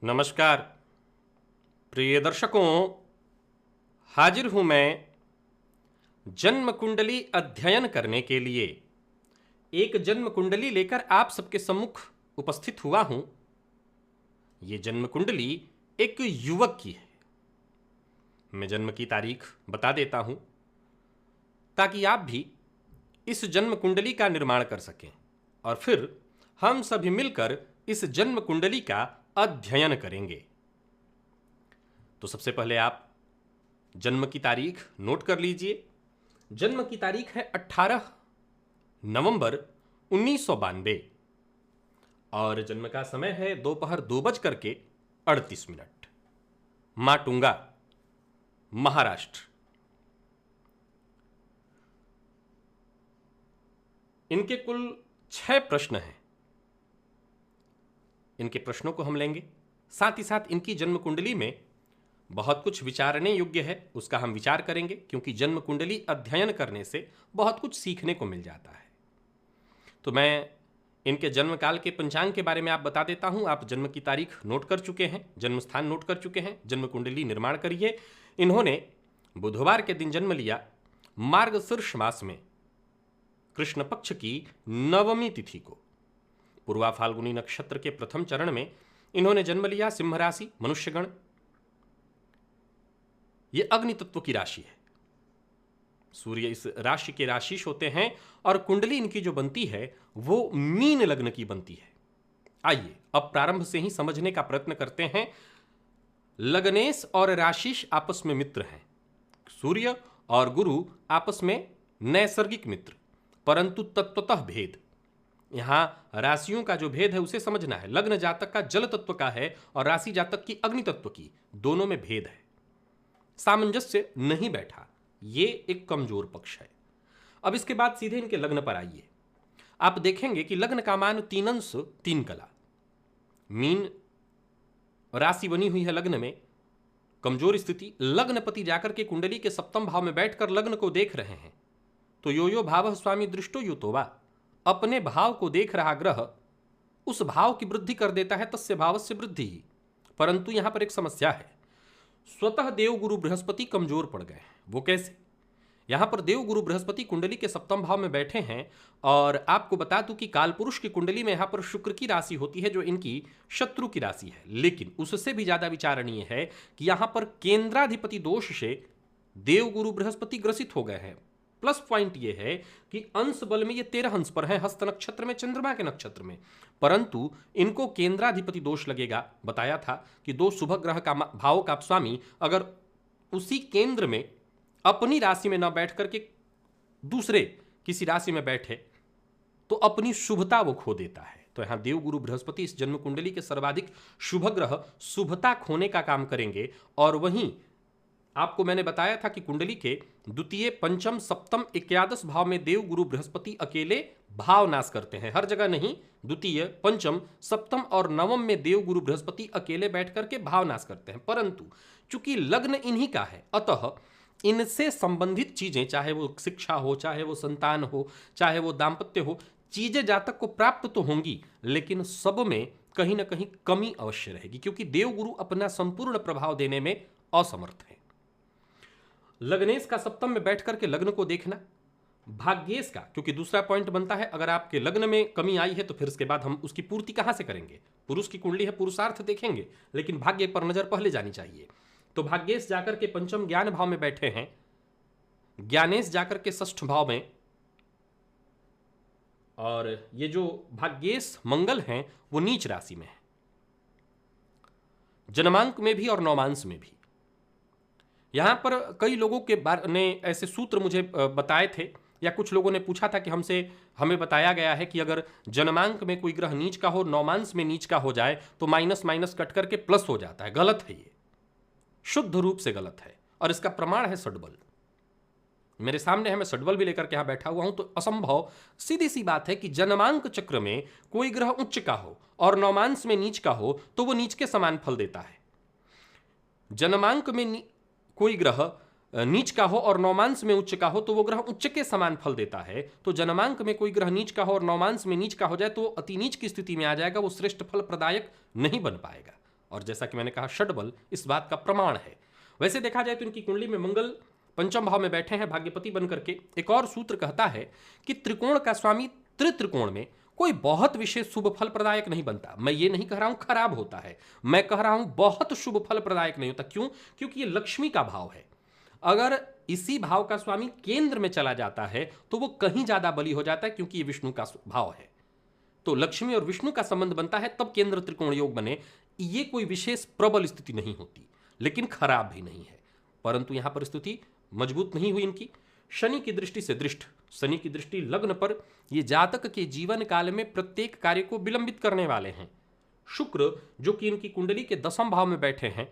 नमस्कार प्रिय दर्शकों, हाजिर हूं मैं जन्म कुंडली अध्ययन करने के लिए। एक जन्म कुंडली लेकर आप सबके सम्मुख उपस्थित हुआ हूं। ये जन्म कुंडली एक युवक की है। मैं जन्म की तारीख बता देता हूं ताकि आप भी इस जन्म कुंडली का निर्माण कर सकें और फिर हम सभी मिलकर इस जन्म कुंडली का अध्ययन करेंगे। तो सबसे पहले आप जन्म की तारीख नोट कर लीजिए। जन्म की तारीख है 18 नवंबर 1992 और जन्म का समय है दोपहर 2:38। माटुंगा, महाराष्ट्र। इनके कुल 6 प्रश्न हैं। इनके प्रश्नों को हम लेंगे, साथ ही साथ इनकी जन्म कुंडली में बहुत कुछ विचारने योग्य है, उसका हम विचार करेंगे, क्योंकि जन्म कुंडली अध्ययन करने से बहुत कुछ सीखने को मिल जाता है। तो मैं इनके जन्म काल के पंचांग के बारे में आप बता देता हूं। आप जन्म की तारीख नोट कर चुके हैं, जन्म स्थान नोट कर चुके हैं, जन्म कुंडली निर्माण करिए। इन्होंने बुधवार के दिन जन्म लिया, मार्गशीर्ष मास में कृष्ण पक्ष की नवमी तिथि को। पूर्वा फाल्गुनी नक्षत्र के प्रथम चरण में इन्होंने जन्म लिया। सिंह राशि, मनुष्यगण। यह अग्नि तत्व की राशि है। सूर्य इस राशि के राशिश होते हैं और कुंडली इनकी जो बनती है वो मीन लग्न की बनती है। आइए अब प्रारंभ से ही समझने का प्रयत्न करते हैं। लग्नेश और राशिश आपस में मित्र हैं। सूर्य और गुरु आपस में नैसर्गिक मित्र, परंतु तत्वतः भेद। यहां राशियों का जो भेद है उसे समझना है। लग्न जातक का जल तत्व का है और राशि जातक की अग्नि तत्व की। दोनों में भेद है, सामंजस्य नहीं बैठा। ये एक कमजोर पक्ष है। अब इसके बाद सीधे इनके लग्न पर आइए। आप देखेंगे कि लग्न का मान 3 अंश 3 कला। मीन राशि बनी हुई है लग्न में, कमजोर स्थिति। लग्नपति जाकर के कुंडली के सप्तम भाव में बैठकर लग्न को देख रहे हैं। तो यो यो भाव स्वामी दृष्टो युतोवा, अपने भाव को देख रहा ग्रह उस भाव की वृद्धि कर देता है, तस्य भावस्य वृद्धि ही। परंतु यहां पर एक समस्या है। स्वतः देव गुरु बृहस्पति कमजोर पड़ गए हैं। वो कैसे? यहां पर देव गुरु बृहस्पति कुंडली के सप्तम भाव में बैठे हैं और आपको बता दूं कि कालपुरुष की कुंडली में यहां पर शुक्र की राशि होती है जो इनकी शत्रु की राशि है। लेकिन उससे भी ज्यादा विचारणीय है कि यहां पर केंद्राधिपति दोष से देव गुरु बृहस्पति ग्रसित हो गए हैं। प्लस पॉइंट ये है कि अंश बल में ये 13 अंश पर है, हस्त नक्षत्र में, चंद्रमा के नक्षत्र में, परंतु इनको केंद्राधिपति दोष लगेगा। बताया था कि दो शुभ ग्रह का भाव का स्वामी अगर उसी केंद्र में अपनी राशि में न बैठ करके दूसरे किसी राशि में बैठे तो अपनी शुभता वो खो देता है। तो यहां देव गुरु बृहस्पति इस जन्म कुंडली के सर्वाधिक शुभ ग्रह शुभता खोने का काम करेंगे। और वहीं आपको मैंने बताया था कि कुंडली के द्वितीय, पंचम, सप्तम, एकादश भाव में देव गुरु बृहस्पति अकेले भाव नाश करते हैं। हर जगह नहीं, द्वितीय, पंचम, सप्तम और नवम में देव गुरु बृहस्पति अकेले बैठ करके भाव नाश करते हैं। परंतु चूंकि लग्न इन्हीं का है, अतः इनसे संबंधित चीजें, चाहे वो शिक्षा हो, चाहे वो संतान हो, चाहे वो दाम्पत्य हो, चीजें जातक को प्राप्त तो होंगी, लेकिन सब में कहीं ना कहीं कमी अवश्य रहेगी, क्योंकि देव गुरु अपना संपूर्ण प्रभाव देने में असमर्थ है। लग्नेश का सप्तम में बैठ करके लग्न को देखना, भाग्येश का, क्योंकि दूसरा पॉइंट बनता है अगर आपके लग्न में कमी आई है तो फिर इसके बाद हम उसकी पूर्ति कहां से करेंगे। पुरुष की कुंडली है, पुरुषार्थ देखेंगे, लेकिन भाग्य पर नजर पहले जानी चाहिए। तो भाग्येश जाकर के पंचम ज्ञान भाव में बैठे हैं, ज्ञानेश जाकर के षष्ठ भाव में, और ये जो भाग्येश मंगल हैं वो नीच राशि में है, जन्मांक में भी और नौमांश में भी। यहां पर कई लोगों के बारे ने ऐसे सूत्र मुझे बताए थे, या कुछ लोगों ने पूछा था कि हमें बताया गया है कि अगर जन्मांक में कोई ग्रह नीच का हो, नौमांश में नीच का हो जाए तो माइनस माइनस कट करके प्लस हो जाता है। गलत है, ये शुद्ध रूप से गलत है और इसका प्रमाण है षड्बल। मेरे सामने है, मैं षड्बल भी लेकर के यहां बैठा हुआ हूं। तो असंभव, सीधी सी बात है कि जन्मांक चक्र में कोई ग्रह उच्च का हो और नौमांश में नीच का हो तो वो नीच के समान फल देता है। जन्मांक में कोई ग्रह नीच का हो और नौमांश में उच्च का हो तो वो ग्रह उच्च के समान फल देता है। तो जन्मांक में कोई ग्रह नीच का हो और नौमांश में नीच का हो जाए तो अति नीच की स्थिति में आ जाएगा, वो श्रेष्ठ फल प्रदायक नहीं बन पाएगा। और जैसा कि मैंने कहा षडबल इस बात का प्रमाण है। वैसे देखा जाए तो इनकी कुंडली में मंगल पंचम भाव में बैठे हैं भाग्यपति बन करके। एक और सूत्र कहता है कि त्रिकोण का स्वामी त्रित्रिकोण में कोई बहुत विशेष शुभ फल प्रदायक नहीं बनता। मैं ये नहीं कह रहा हूं खराब होता है, मैं कह रहा हूं बहुत शुभ फल प्रदायक नहीं होता। क्यों? क्योंकि ये लक्ष्मी का भाव है। अगर इसी भाव का स्वामी केंद्र में चला जाता है तो वो कहीं ज्यादा बली हो जाता है, क्योंकि ये विष्णु का भाव है। तो लक्ष्मी और विष्णु का संबंध बनता है तब केंद्र त्रिकोण योग बने। ये कोई विशेष प्रबल स्थिति नहीं होती, लेकिन खराब भी नहीं है। परंतु यहां पर स्थिति मजबूत नहीं हुई इनकी। शनि की दृष्टि से दृष्ट, शनि की दृष्टि लग्न पर, ये जातक के जीवन काल में प्रत्येक कार्य को विलंबित करने वाले हैं। शुक्र जो कि इनकी कुंडली के 10वें भाव में बैठे हैं,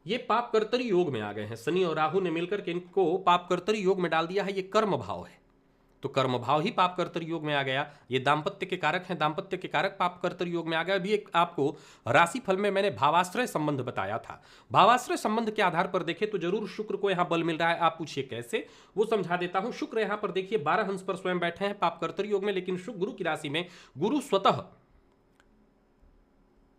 ये पाप कर्तरी योग में आ गए हैं। शनि और राहु ने मिलकर के इनको पाप कर्तरी योग में डाल दिया है। ये कर्म भाव है, तो कर्म भाव ही पाप कर्तरी योग में आ गया। ये दाम्पत्य के कारक हैं, दाम्पत्य के कारक पाप कर्तरी योग में आ गया। अभी एक आपको राशि फल में मैंने भावाश्रय संबंध बताया था। भावाश्रय संबंध के आधार पर देखें तो जरूर शुक्र को यहां बल मिल रहा है। आप पूछिए कैसे, वो समझा देता हूं। शुक्र यहां पर देखिए 12 हंस पर स्वयं बैठे हैं पाप कर्तरी योग में, लेकिन शुक्र गुरु की राशि में, गुरु स्वतः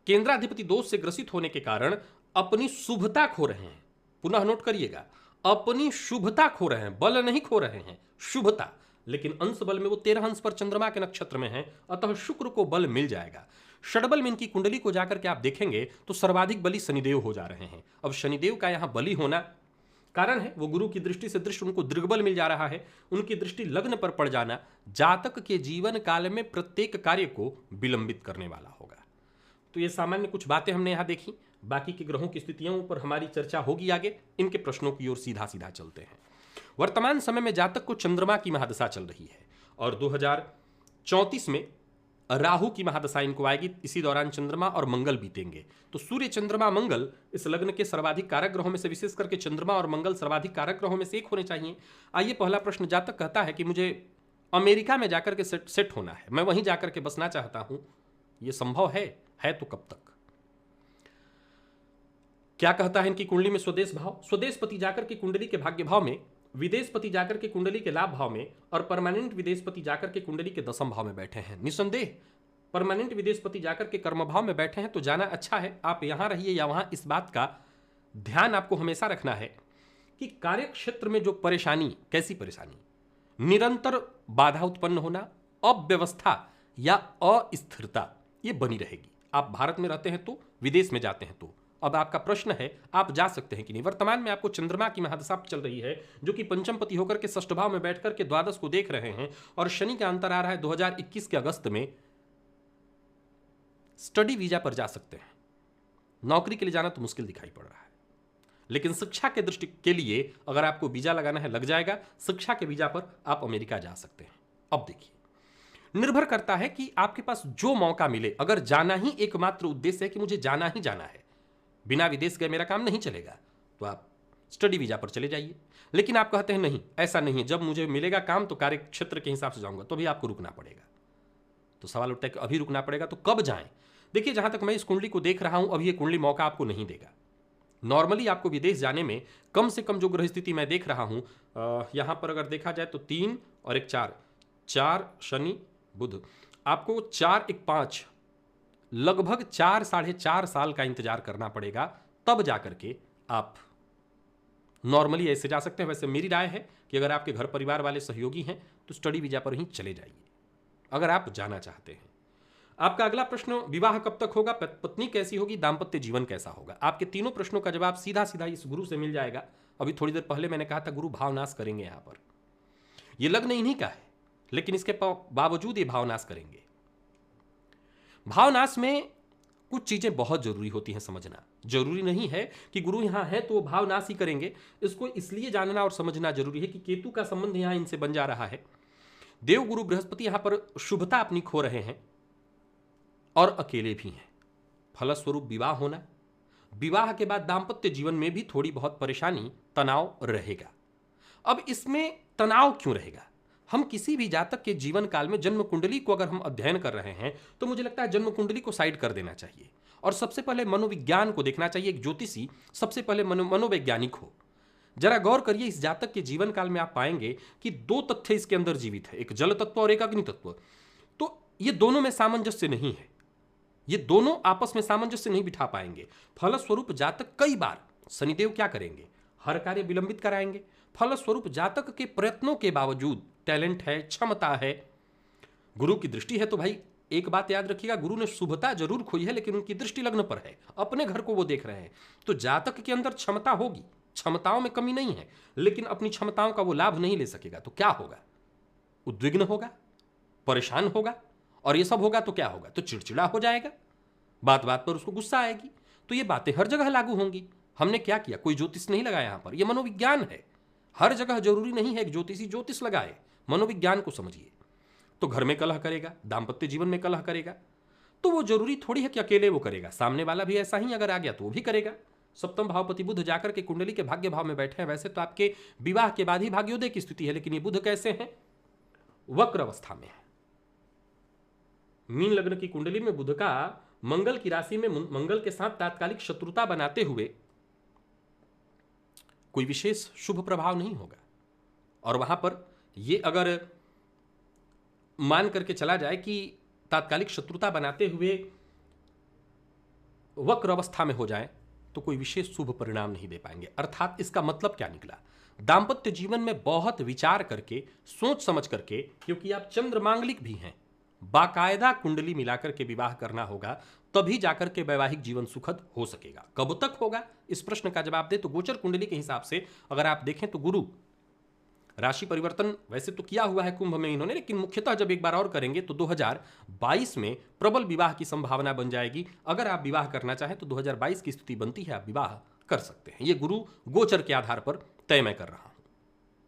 केंद्राधिपति दोष से ग्रसित होने के कारण अपनी शुभता खो रहे हैं। पुनः नोट करिएगा, अपनी शुभता खो रहे हैं, बल नहीं खो रहे हैं, शुभता। लेकिन अंश बल में वो 13 अंश पर चंद्रमा के नक्षत्र में है, अतः शुक्र को बल मिल जाएगा। षडबल में इनकी कुंडली को जाकर के आप देखेंगे तो सर्वाधिक बली शनिदेव हो जा रहे हैं। अब शनिदेव का यहां बली होना कारण है, वो गुरु की दृष्टि से दृष्टि उनको दीर्घबल मिल जा रहा है। उनकी दृष्टि लग्न पर पड़ जाना जातक के जीवन काल में प्रत्येक कार्य को विलंबित करने वाला होगा। तो ये सामान्य कुछ बातें हमने यहां देखी। बाकी के ग्रहों की स्थितियों पर हमारी चर्चा होगी आगे। इनके प्रश्नों की ओर सीधा सीधा चलते हैं। वर्तमान समय में जातक को चंद्रमा की महादशा चल रही है और 2034 में राहु की महादशा इनको आएगी। इसी दौरान चंद्रमा और मंगल बीतेंगे। तो सूर्य, चंद्रमा, मंगल इस लग्न के सर्वाधिक कारक ग्रहों में से, विशेष करके चंद्रमा और मंगल सर्वाधिक कारक ग्रहों में से एक होने चाहिए। आइए पहला प्रश्न, जातक कहता है कि मुझे अमेरिका में जाकर के सेट होना है, मैं वहीं जाकर के बसना चाहता हूं। यह संभव है तो कब तक? क्या कहता है इनकी कुंडली में स्वदेश भाव? स्वदेश पति जाकर के कुंडली के भाग्य भाव में, विदेश पति जाकर के कुंडली के लाभ भाव में, और परमानेंट विदेश पति जाकर के कुंडली के 10वें भाव में बैठे हैं। निसंदेह परमानेंट विदेश पति जाकर के कर्म भाव में बैठे हैं तो जाना अच्छा है। आप यहां रहिए या वहां, इस बात का ध्यान आपको हमेशा रखना है कि कार्य क्षेत्र में जो परेशानी, कैसी परेशानी, निरंतर बाधा उत्पन्न होना, अव्यवस्था या अस्थिरता, ये बनी रहेगी। आप भारत में रहते हैं तो, विदेश में जाते हैं तो। अब आपका प्रश्न है आप जा सकते हैं कि नहीं। वर्तमान में आपको चंद्रमा की महादशा चल रही है जो कि पंचम पति होकर के षष्ठ भाव में बैठकर के द्वादश को देख रहे हैं, और शनि का अंतर आ रहा है 2021 के अगस्त में। स्टडी वीजा पर जा सकते हैं। नौकरी के लिए जाना तो मुश्किल दिखाई पड़ रहा है, लेकिन शिक्षा के दृष्टि के लिए अगर आपको वीजा लगाना है लग जाएगा। शिक्षा के वीजा पर आप अमेरिका जा सकते हैं। अब देखिए, निर्भर करता है कि आपके पास जो मौका मिले। अगर जाना ही एकमात्र उद्देश्य है कि मुझे जाना ही जाना है, बिना विदेश गए मेरा काम नहीं चलेगा, तो आप स्टडी वीजा पर चले जाइए। लेकिन आप कहते हैं नहीं, ऐसा नहीं है, जब मुझे मिलेगा काम तो कार्य क्षेत्र के हिसाब से जाऊंगा, तो भी आपको रुकना पड़ेगा। तो सवाल उठता है कि अभी रुकना पड़ेगा तो कब जाएं? देखिए, जहां तक मैं इस कुंडली को देख रहा हूं, अभी ये कुंडली मौका आपको नहीं देगा। नॉर्मली आपको विदेश जाने में कम से कम जो ग्रह स्थिति मैं देख रहा हूं, यहां पर अगर देखा जाए तो 3 और 1 4 शनि बुध, आपको 4 1 5 लगभग 4 साढ़े 4 साल का इंतजार करना पड़ेगा, तब जाकर के आप नॉर्मली ऐसे जा सकते हैं। वैसे मेरी राय है कि अगर आपके घर परिवार वाले सहयोगी हैं तो स्टडी वीजा पर ही चले जाइए अगर आप जाना चाहते हैं। आपका अगला प्रश्न, विवाह कब तक होगा, पत्नी कैसी होगी, दाम्पत्य जीवन कैसा होगा? आपके तीनों प्रश्नों का जवाब सीधा सीधा इस गुरु से मिल जाएगा। अभी थोड़ी देर पहले मैंने कहा था गुरु भावनाश करेंगे। यहां पर यह लग्न इन्हीं का है, लेकिन इसके बावजूद ये भावनाश करेंगे। भावनाश में कुछ चीजें बहुत जरूरी होती हैं समझना। जरूरी नहीं है कि गुरु यहां है तो वो भावनाश ही करेंगे। इसको इसलिए जानना और समझना जरूरी है कि केतु का संबंध यहां इनसे बन जा रहा है। देव गुरु बृहस्पति यहां पर शुभता अपनी खो रहे हैं और अकेले भी हैं। फलस्वरूप विवाह होना, विवाह के बाद दाम्पत्य जीवन में भी थोड़ी बहुत परेशानी, तनाव रहेगा। अब इसमें तनाव क्यों रहेगा? हम किसी भी जातक के जीवन काल में जन्म कुंडली को अगर हम अध्ययन कर रहे हैं तो मुझे लगता है जन्म कुंडली को साइड कर देना चाहिए और सबसे पहले मनोविज्ञान को देखना चाहिए। एक ज्योतिषी सबसे पहले मनोवैज्ञानिक हो। जरा गौर करिए, इस जातक के जीवन काल में आप पाएंगे कि 2 तथ्य इसके अंदर जीवित है, एक जल तत्व और एक अग्नि तत्व। तो ये दोनों में सामंजस्य नहीं है। ये दोनों आपस में सामंजस्य नहीं बिठा पाएंगे। फलस्वरूप जातक कई बार शनिदेव क्या करेंगे, हर कार्य विलंबित कराएंगे। फलस्वरूप जातक के प्रयत्नों के बावजूद, टैलेंट है, क्षमता है, गुरु की दृष्टि है, तो भाई एक बात याद रखिएगा, गुरु ने शुभता जरूर खोई है लेकिन उनकी दृष्टि लग्न पर है, अपने घर को वो देख रहे हैं। तो जातक के अंदर क्षमता होगी, क्षमताओं में कमी नहीं है, लेकिन अपनी क्षमताओं का वो लाभ नहीं ले सकेगा। तो क्या होगा, उद्विग्न होगा, परेशान होगा, और ये सब होगा तो क्या होगा, तो चिड़चिड़ा हो जाएगा, बात बात पर उसको गुस्सा आएगी। तो ये बातें हर जगह लागू होंगी। हमने क्या किया, कोई ज्योतिष नहीं लगाया यहां पर, यह मनोविज्ञान है। हर जगह जरूरी नहीं है एक ज्योतिषी ज्योतिष लगाए, मनोविज्ञान को समझिए। तो घर में कलह करेगा, दाम्पत्य जीवन में कलह करेगा, तो वो जरूरी थोड़ी है कि अकेले वो करेगा, सामने वाला भी ऐसा ही अगर आ गया तो वो भी करेगा। सप्तम भावपति बुध जाकर के कुंडली के भाग्य भाव में बैठे हैं। वैसे तो आपके विवाह के बाद ही भाग्योदय की स्थिति है, लेकिन ये बुध कैसे हैं, वक्र अवस्था में है। मीन लग्न की कुंडली में बुध का मंगल की राशि में मंगल के साथ तात्कालिक शत्रुता बनाते हुए कोई विशेष शुभ प्रभाव नहीं होगा। और वहां पर ये अगर मान करके चला जाए कि तात्कालिक शत्रुता बनाते हुए वक्र अवस्था में हो जाए तो कोई विशेष शुभ परिणाम नहीं दे पाएंगे। अर्थात इसका मतलब क्या निकला, दांपत्य जीवन में बहुत विचार करके, सोच समझ करके, क्योंकि आप चंद्र मांगलिक भी हैं, बाकायदा कुंडली मिलाकर के विवाह करना होगा, तभी जाकर के वैवाहिक जीवन सुखद हो सकेगा। कब तक होगा, इस प्रश्न का जवाब दे तो गोचर कुंडली के हिसाब से अगर आप देखें तो गुरु राशि परिवर्तन वैसे तो किया हुआ है कुंभ में इन्होंने, लेकिन मुख्यतः जब एक बार और करेंगे तो 2022 में प्रबल विवाह की संभावना बन जाएगी। अगर आप विवाह करना चाहें तो 2022 की स्थिति बनती है, आप विवाह कर सकते हैं। ये गुरु गोचर के आधार पर तय मैं कर रहा हूं,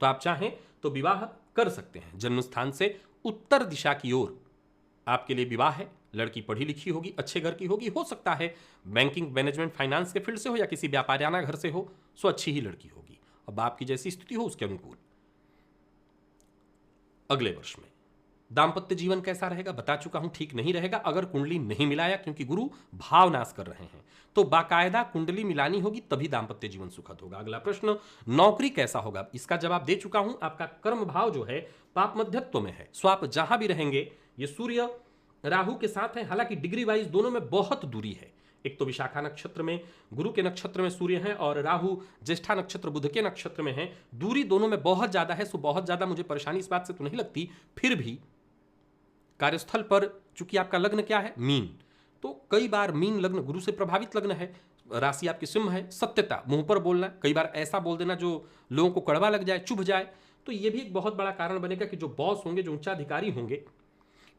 तो आप चाहें तो विवाह कर सकते हैं। जन्म स्थान से उत्तर दिशा की ओर आपके लिए विवाह है। लड़की पढ़ी लिखी होगी, अच्छे घर की होगी, हो सकता है बैंकिंग, मैनेजमेंट, फाइनेंस के फील्ड से हो या किसी व्यापारियाना घर से हो, सो अच्छी ही लड़की होगी। अब आपकी जैसी स्थिति हो उसके अनुकूल। अगले वर्ष में दांपत्य जीवन कैसा रहेगा बता चुका हूं, ठीक नहीं रहेगा अगर कुंडली नहीं मिलाया, क्योंकि गुरु भावनाश कर रहे हैं। तो बाकायदा कुंडली मिलानी होगी तभी दांपत्य जीवन सुखद होगा। अगला प्रश्न, नौकरी कैसा होगा, इसका जवाब दे चुका हूं। आपका कर्म भाव जो है पाप मध्यत्व में है, सो आप जहां भी रहेंगे, ये सूर्य राहु के साथ है, हालांकि डिग्री वाइज दोनों में बहुत दूरी है। एक तो विशाखा नक्षत्र में गुरु के नक्षत्र में सूर्य है और राहु ज्येष्ठा नक्षत्र बुध के नक्षत्र में है, दूरी दोनों में बहुत ज्यादा है। सो बहुत ज्यादा मुझे परेशानी इस बात से तो नहीं लगती, फिर भी कार्यस्थल पर चूंकि आपका लग्न क्या है, मीन, तो कई बार मीन लग्न गुरु से प्रभावित लग्न है, राशि आपकी सिंह है, सत्यता, मुंह पर बोलना, कई बार ऐसा बोल देना जो लोगों को कड़वा लग जाए, चुभ जाए, तो यह भी एक बहुत बड़ा कारण बनेगा कि जो बॉस होंगे, जो उच्चाधिकारी होंगे,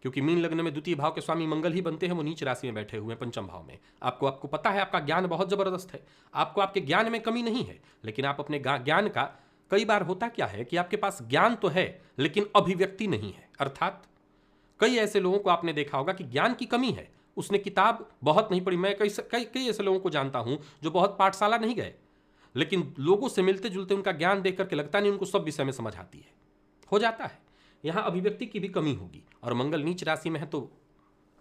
क्योंकि मीन लग्न में द्वितीय भाव के स्वामी मंगल ही बनते हैं, वो नीच राशि में बैठे हुए हैं पंचम भाव में। आपको पता है आपका ज्ञान बहुत जबरदस्त है, आपको आपके ज्ञान में कमी नहीं है, लेकिन आप अपने ज्ञान का, कई बार होता क्या है कि आपके पास ज्ञान तो है लेकिन अभिव्यक्ति नहीं है। अर्थात कई ऐसे लोगों को आपने देखा होगा कि ज्ञान की कमी है, उसने किताब बहुत नहीं पढ़ी। मैं कई ऐसे लोगों को जानता हूं जो बहुत पाठशाला नहीं गए, लेकिन लोगों से मिलते जुलते उनका ज्ञान देख करके लगता नहीं उनको सब विषय में समझ आती है, हो जाता है। यहां अभिव्यक्ति की भी कमी होगी, और मंगल नीच राशि में है तो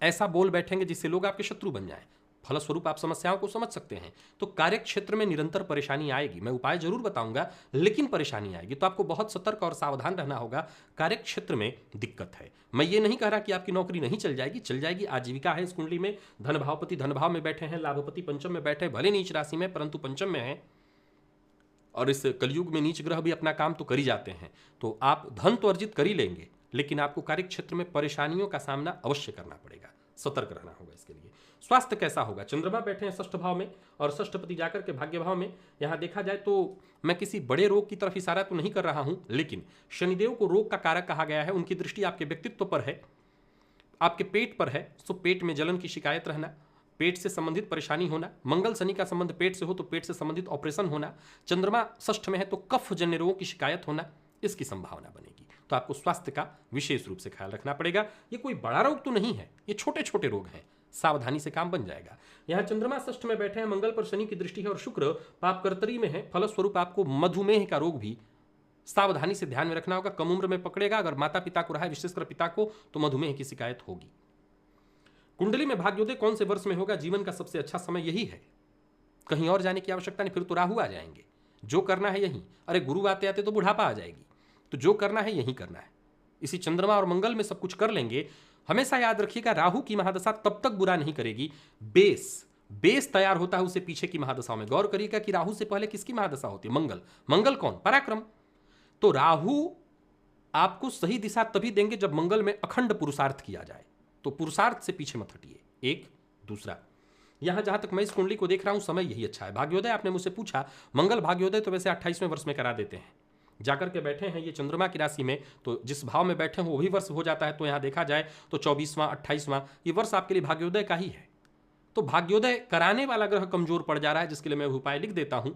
ऐसा बोल बैठेंगे जिससे लोग आपके शत्रु बन जाएं। फलस्वरूप आप समस्याओं को समझ सकते हैं। तो कार्य क्षेत्र में निरंतर परेशानी आएगी, मैं उपाय जरूर बताऊंगा, लेकिन परेशानी आएगी, तो आपको बहुत सतर्क और सावधान रहना होगा। कार्य क्षेत्र में दिक्कत है, मैं ये नहीं कह रहा कि आपकी नौकरी नहीं चल जाएगी, चल जाएगी। आजीविका है इस कुंडली में, धन भावपति धन भाव में बैठे हैं, लाभपति पंचम में बैठे, भले नीच राशि में परंतु पंचम में है, और इस कलयुग में नीच ग्रह भी अपना काम तो कर ही जाते हैं। तो आप धन तो अर्जित कर ही लेंगे, लेकिन आपको कार्य क्षेत्र में परेशानियों का सामना अवश्य करना पड़ेगा, सतर्क रहना होगा इसके लिए। स्वास्थ्य कैसा होगा, चंद्रमा बैठे हैं षष्ठ भाव में और षष्ठपति जाकर के भाग्य भाव में। यहां देखा जाए तो मैं किसी बड़े रोग की तरफ इशारा तो नहीं कर रहा हूं, लेकिन शनिदेव को रोग का कारक कहा गया है, उनकी दृष्टि आपके व्यक्तित्व पर है, आपके पेट पर है। सो पेट में जलन की शिकायत रहना, पेट से संबंधित परेशानी होना, मंगल शनि का संबंध पेट से हो तो पेट से संबंधित ऑपरेशन होना, चंद्रमा षष्ठ में है तो कफ जन्य रोगों की शिकायत होना, इसकी संभावना बनेगी। तो आपको स्वास्थ्य का विशेष रूप से ख्याल रखना पड़ेगा। ये कोई बड़ा रोग तो नहीं है, ये छोटे छोटे रोग हैं, सावधानी से काम बन जाएगा। यहां चंद्रमा षष्ठ में बैठे हैं, मंगल पर शनि की दृष्टि है और शुक्र पापकर्तरी में है, फलस्वरूप आपको मधुमेह का रोग भी सावधानी से ध्यान में रखना होगा। कम उम्र में पकड़ेगा, अगर माता पिता को रहा है, विशेषकर पिता को, तो मधुमेह की शिकायत होगी। कुंडली में भाग्योदय कौन से वर्ष में होगा, जीवन का सबसे अच्छा समय यही है, कहीं और जाने की आवश्यकता नहीं, फिर तो राहु आ जाएंगे। जो करना है यही, अरे गुरु आते आते तो बुढ़ापा आ जाएगी, तो जो करना है यही करना है। इसी चंद्रमा और मंगल में सब कुछ कर लेंगे। हमेशा याद रखिएगा, राहु की महादशा तब तक बुरा नहीं करेगी, बेस तैयार होता है उससे पीछे की महादशाओं में। गौर करिएगा कि राहु से पहले किसकी महादशा होती है? मंगल। मंगल कौन? पराक्रम। तो राहु आपको सही दिशा तभी देंगे जब मंगल में अखंड पुरुषार्थ किया जाए। तो पुरुषार्थ से पीछे मत हटिए। एक दूसरा, यहां जहां तक मैं इस कुंडली को देख रहा हूं, समय यही अच्छा है। भाग्योदय आपने मुझसे पूछा, मंगल भाग्योदय तो वैसे 28वें वर्ष में करा देते हैं। जाकर के बैठे हैं ये चंद्रमा की राशि में, तो जिस भाव में बैठे हो वही वर्ष हो जाता है। तो यहां देखा जाए तो 24वां 28वां ये वर्ष आपके लिए भाग्योदय का ही है। तो भाग्योदय कराने वाला ग्रह कमजोर पड़ जा रहा है, जिसके लिए मैं उपाय लिख देता हूं।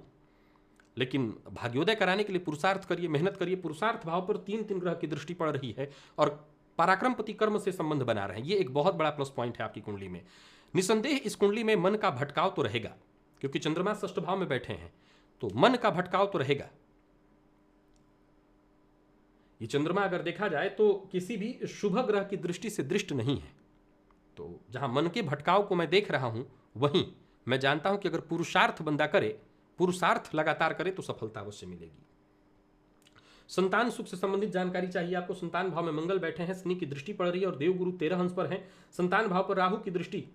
लेकिन भाग्योदय कराने के लिए पुरुषार्थ करिए, मेहनत करिए। पुरुषार्थ भाव पर 3 ग्रह की दृष्टि पड़ रही है और पराक्रमपति कर्म से संबंध बना रहे हैं। ये एक बहुत बड़ा प्लस पॉइंट है आपकी कुंडली में। निसंदेह इस कुंडली में मन का भटकाव तो रहेगा, क्योंकि चंद्रमा षष्ठ भाव में बैठे हैं, तो मन का भटकाव तो रहेगा। ये चंद्रमा अगर देखा जाए तो किसी भी शुभ ग्रह की दृष्टि से दृष्ट नहीं है। तो जहां मन के भटकाव को मैं देख रहा हूं, वहीं मैं जानता हूं कि अगर पुरुषार्थ बंदा करे, पुरुषार्थ लगातार करे, तो सफलता अवश्य मिलेगी। संतान सुख से संबंधित जानकारी चाहिए आपको। संतान भाव में मंगल बैठे हैं, शनि की दृष्टि पड़ रही है और देवगुरु 13 अंश पर है। संतान भाव पर राहु की दृष्टि।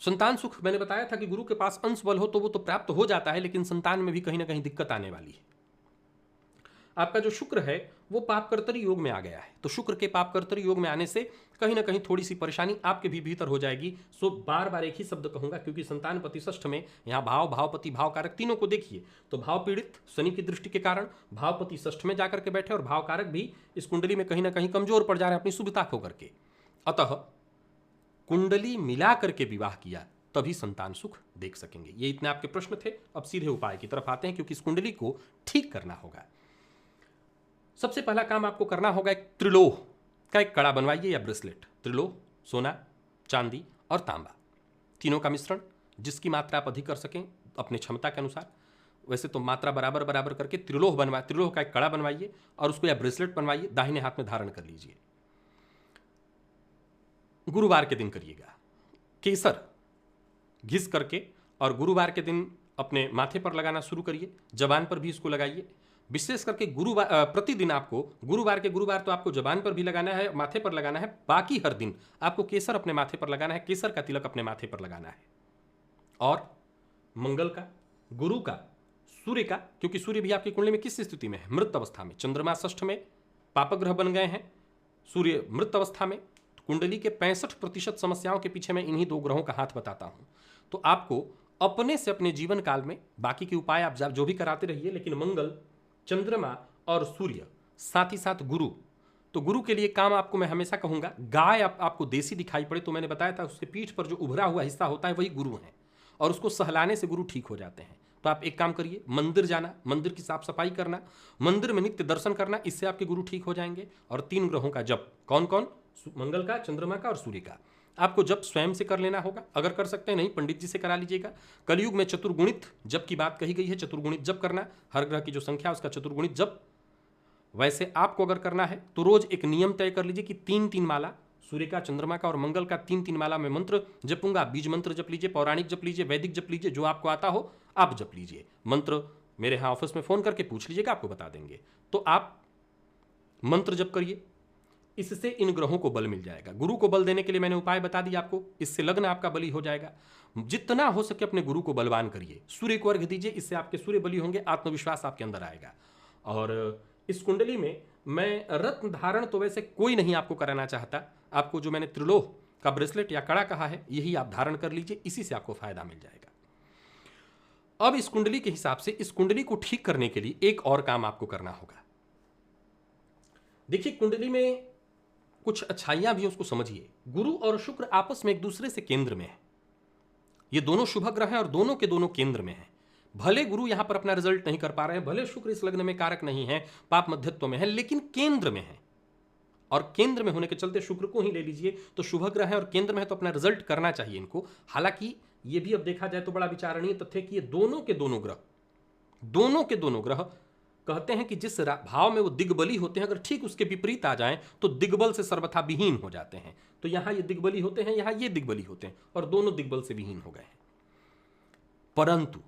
संतान सुख मैंने बताया था कि गुरु के पास अंश बल हो तो वो तो प्राप्त हो जाता है, लेकिन संतान में भी कहीं ना कहीं दिक्कत आने वाली है। आपका जो शुक्र है वो पापकर्तरी योग में आ गया है, तो शुक्र के पापकर्तरी योग में आने से कहीं ना कहीं थोड़ी सी परेशानी आपके भी भीतर हो जाएगी। सो बार बार एक ही शब्द कहूंगा, क्योंकि संतान पति षष्ठ में यहाँ भाव, भावपति, भाव कारक तीनों को देखिए। तो भाव पीड़ित शनि की दृष्टि के कारण भावपति षष्ठ में जाकर के बैठे और भाव कारक भी इस कुंडली में कहीं ना कहीं कमजोर पड़ जा रहे हैं अपनी सुविधा खो करके। अतः कुंडली मिला करके विवाह किया तभी संतान सुख देख सकेंगे। ये इतने आपके प्रश्न थे। अब सीधे उपाय की तरफ आते हैं, क्योंकि इस कुंडली को ठीक करना होगा। सबसे पहला काम आपको करना होगा, एक त्रिलोह का एक कड़ा बनवाइए या ब्रेसलेट। त्रिलोह सोना, चांदी और तांबा, तीनों का मिश्रण, जिसकी मात्रा आप अधिक कर सकें अपने क्षमता के अनुसार। वैसे तो मात्रा बराबर बराबर करके त्रिलोह का एक कड़ा बनवाइए और उसको या ब्रेसलेट बनवाइए, दाहिने हाथ में धारण कर लीजिए। गुरुवार के दिन करिएगा। केसर घिस करके और गुरुवार के दिन अपने माथे पर लगाना शुरू करिए, जबान पर भी इसको लगाइए। विशेष करके प्रतिदिन आपको गुरुवार तो आपको जबान पर भी लगाना है, माथे पर लगाना है। बाकी हर दिन आपको केसर अपने माथे पर लगाना है, केसर का तिलक अपने माथे पर लगाना है। और मंगल का, गुरु का, सूर्य का, क्योंकि सूर्य भी आपकी कुंडली में किस स्थिति में है? मृत अवस्था में। चंद्रमा षष्ठ में पापग्रह बन गए हैं, सूर्य मृत अवस्था में। कुंडली के 65% समस्याओं के पीछे मैं इन्हीं 2 ग्रहों का हाथ बताता हूं। तो आपको अपने से अपने जीवन काल में बाकी के उपाय आप जो भी कराते रहिए, लेकिन मंगल, चंद्रमा और सूर्य, साथ ही साथ गुरु। तो गुरु के लिए काम आपको मैं हमेशा कहूंगा, गाय आपको देसी दिखाई पड़े तो मैंने बताया था उसके पीठ पर जो उभरा हुआ हिस्सा होता है वही गुरु है, और उसको सहलाने से गुरु ठीक हो जाते हैं। तो आप एक काम करिए, मंदिर जाना, मंदिर की साफ सफाई करना, मंदिर में नित्य दर्शन करना, इससे आपके गुरु ठीक हो जाएंगे। और 3 ग्रहों का जप, कौन कौन? मंगल का, चंद्रमा का और सूर्य का। आपको जप स्वयं से कर लेना होगा, अगर कर सकते हैं, नहीं पंडित जी से करा लीजिएगा। कलयुग में चतुर्गुणित जप की बात कही गई है, चतुर्गुणित जप करना, हर ग्रह की जो संख्या उसका चतुर्गुणित जप। वैसे आपको अगर करना है तो रोज एक नियम तय कर लीजिए कि 3-3 माला सूर्य का, चंद्रमा का और मंगल का 3-3 माला में मंत्र जपूंगा। बीज मंत्र जप लीजिए, पौराणिक जप लीजिए, वैदिक जप लीजिए, जो आपको आता हो आप जप लीजिए। मंत्र मेरे यहाँ ऑफिस में फोन करके पूछ लीजिएगा, आपको बता देंगे। तो आप मंत्र जप करिए, इससे इन ग्रहों को बल मिल जाएगा। गुरु को बल देने के लिए मैंने उपाय बता दिया आपको, इससे लग्न आपका बली हो जाएगा। जितना हो सके अपने गुरु को बलवान करिए, सूर्य को अर्घ्य दीजिए, इससे आपके सूर्य बली होंगे, आत्मविश्वास आपके अंदर आएगा। और इस कुंडली में मैं रत्न धारण तो वैसे कोई नहीं आपको कराना चाहता, आपको जो मैंने त्रिलोह का ब्रेसलेट या कड़ा कहा है यही आप धारण कर लीजिए, इसी से आपको फायदा मिल जाएगा। अब इस कुंडली के हिसाब से इस कुंडली को ठीक करने के लिए एक और काम आपको करना होगा। देखिए, कुंडली में कुछ अच्छाइयां भी, उसको समझिए। गुरु और शुक्र आपस में एक दूसरे से केंद्र में है, ये दोनों शुभ ग्रह हैं और दोनों के दोनों केंद्र में हैं। भले गुरु यहां पर अपना रिजल्ट नहीं कर पा रहे हैं, भले शुक्र इस लग्न में कारक नहीं है, पाप मध्यत्व में है, लेकिन केंद्र में है। और केंद्र में होने के चलते शुक्र को ही ले लीजिए, तो शुभ ग्रह है और केंद्र में है, तो अपना रिजल्ट करना चाहिए इनको। हालांकि ये भी अब देखा जाए तो बड़ा विचारणीय तथ्य कि ये दोनों के दोनों ग्रह कहते हैं कि जिस भाव में वो दिग्बली होते हैं, अगर ठीक उसके विपरीत आ जाएं तो दिग्बल से सर्वथा विहीन हो जाते हैं। तो यहां ये दिग्बली होते हैं, यहां ये दिग्बली होते हैं, और दोनों दिग्बल से विहीन हो गए हैं। परंतु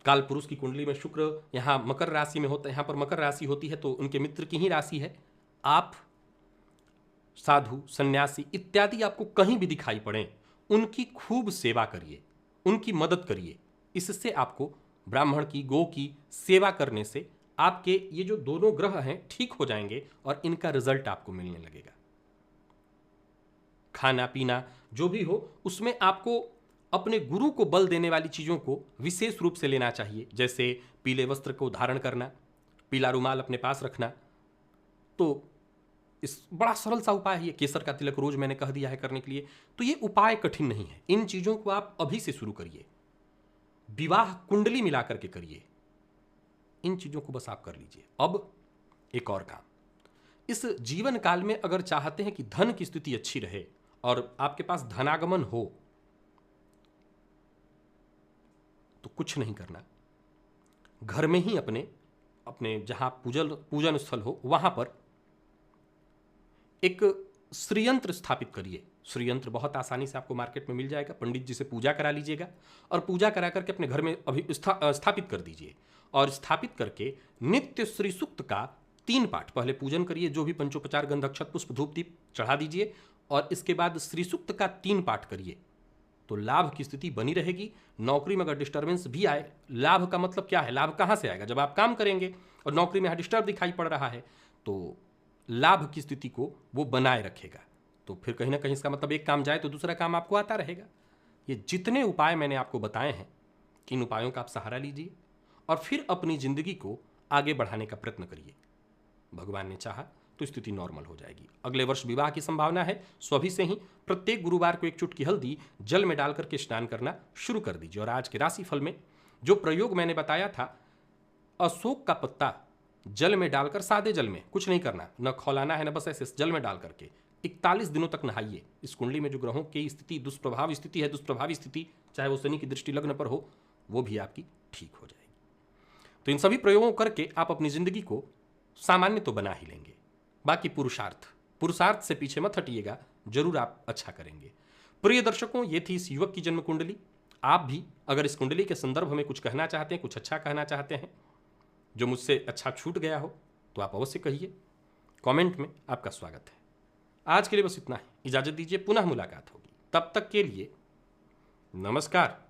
काल पुरुष की कुंडली में शुक्र यहां मकर राशि में होता है, यहां पर मकर राशि होती है तो उनके मित्र की ही राशि है। आप साधु, सन्यासी इत्यादि आपको कहीं भी दिखाई पड़े, उनकी खूब सेवा करिए, उनकी मदद करिए। इससे आपको ब्राह्मण की, गौ की सेवा करने से आपके ये जो दोनों ग्रह हैं ठीक हो जाएंगे और इनका रिजल्ट आपको मिलने लगेगा। खाना पीना जो भी हो, उसमें आपको अपने गुरु को बल देने वाली चीज़ों को विशेष रूप से लेना चाहिए, जैसे पीले वस्त्र को धारण करना, पीला रुमाल अपने पास रखना। तो इस बड़ा सरल सा उपाय है ये। केसर का तिलक रोज मैंने कह दिया है करने के लिए। तो ये उपाय कठिन नहीं है, इन चीज़ों को आप अभी से शुरू करिए। विवाह कुंडली मिलाकर के करिए, इन चीज़ों को बस आप कर लीजिए। अब एक और काम, इस जीवन काल में अगर चाहते हैं कि धन की स्थिति अच्छी रहे और आपके पास धनागमन हो, तो कुछ नहीं करना, घर में ही अपने अपने जहां पूजन स्थल हो वहां पर एक श्रीयंत्र स्थापित करिए। श्रीयंत्र बहुत आसानी से आपको मार्केट में मिल जाएगा। पंडित जी से पूजा करा लीजिएगा और पूजा करा करके अपने घर में अभी स्थापित कर दीजिए। और स्थापित करके नित्य श्री सूक्त का 3 पाठ पहले पूजन करिए, जो भी पंचोपचार गंध अक्षत पुष्प धूप दीप चढ़ा दीजिए और इसके बाद श्री सूक्त का 3 पाठ करिए। तो लाभ की स्थिति बनी रहेगी। नौकरी में अगर डिस्टर्बेंस भी आए, लाभ का मतलब क्या है, लाभ कहाँ से आएगा, जब आप काम करेंगे और नौकरी में डिस्टर्ब दिखाई पड़ रहा है तो लाभ की स्थिति को वो बनाए रखेगा। तो फिर कहीं ना कहीं इसका मतलब एक काम जाए तो दूसरा काम आपको आता रहेगा। ये जितने उपाय मैंने आपको बताए हैं, इन उपायों का आप सहारा लीजिए और फिर अपनी जिंदगी को आगे बढ़ाने का प्रयत्न करिए। भगवान ने चाहा तो स्थिति नॉर्मल हो जाएगी। अगले वर्ष विवाह की संभावना है, सो अभी से ही प्रत्येक गुरुवार को एक चुटकी हल्दी जल में डालकर के स्नान करना शुरू कर दीजिए। और आज के राशिफल में जो प्रयोग मैंने बताया था, अशोक का पत्ता जल में डालकर, सादे जल में, कुछ नहीं करना, न खौलाना है न बस ऐसे जल में डाल करके 41 दिनों तक नहाइए। इस कुंडली में जो ग्रहों की स्थिति दुष्प्रभावी स्थिति, चाहे वो शनि की दृष्टि लग्न पर हो, वो भी आपकी ठीक हो जाएगी। तो इन सभी प्रयोगों करके आप अपनी जिंदगी को सामान्य तो बना ही लेंगे। बाकी पुरुषार्थ से पीछे मत हटिएगा, जरूर आप अच्छा करेंगे। प्रिय दर्शकों, ये थी इस युवक की जन्म कुंडली। आप भी अगर इस कुंडली के संदर्भ में कुछ कहना चाहते हैं, कुछ अच्छा कहना चाहते हैं जो मुझसे अच्छा छूट गया हो, तो आप अवश्य कहिए। कमेंट में आपका स्वागत है। आज के लिए बस इतना ही, इजाजत दीजिए, पुनः मुलाकात होगी। तब तक के लिए नमस्कार।